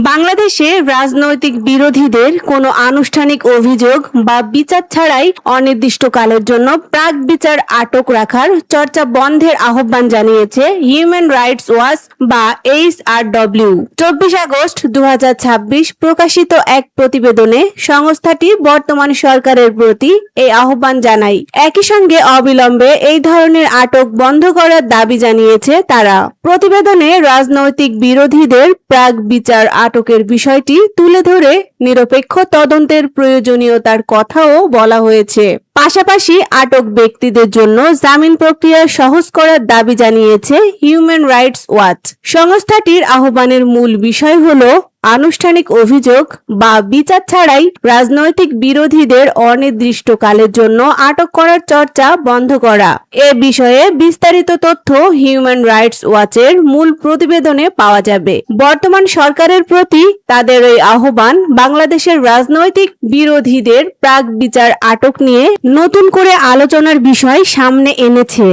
বাংলাদেশে রাজনৈতিক বিরোধীদের কোনো আনুষ্ঠানিক অভিযোগ বা বিচার ছাড়াই অনির্দিষ্টকালের জন্য প্রাক বিচার আটক রাখার চর্চা বন্ধের আহ্বান জানিয়েছে হিউম্যান রাইটস ওয়াচ বা HRW। 24 আগস্ট 2026 প্রকাশিত এক প্রতিবেদনে সংস্থাটি বর্তমান সরকারের প্রতি এই আহ্বান জানায়। একই সঙ্গে অবিলম্বে এই ধরনের আটক বন্ধ করার দাবি জানিয়েছে তারা। প্রতিবেদনে রাজনৈতিক বিরোধীদের প্রাক বিচার আটকের বিষয়টি তুলে ধরে নিরপেক্ষ তদন্তের প্রয়োজনীয়তার কথাও বলা হয়েছে। পাশাপাশি আটক ব্যক্তিদের জন্য জামিন প্রক্রিয়া সহজ করার দাবি জানিয়েছে হিউম্যান রাইটস ওয়াচ। সংস্থাটির আহ্বানের মূল বিষয় হলো আনুষ্ঠানিক অভিযোগ বা বিচার ছাড়াই রাজনৈতিক বিরোধীদের অনির্দিষ্টকালের জন্য আটক করার চর্চা বন্ধ করা। এ বিষয়ে বিস্তারিত তথ্য হিউম্যান রাইটস ওয়াচের মূল প্রতিবেদনে পাওয়া যাবে। বর্তমান সরকারের প্রতি তাদের এই আহ্বান বাংলাদেশের রাজনৈতিক বিরোধীদের প্রাক বিচার আটক নিয়ে নতুন করে আলোচনার বিষয় সামনে এনেছে।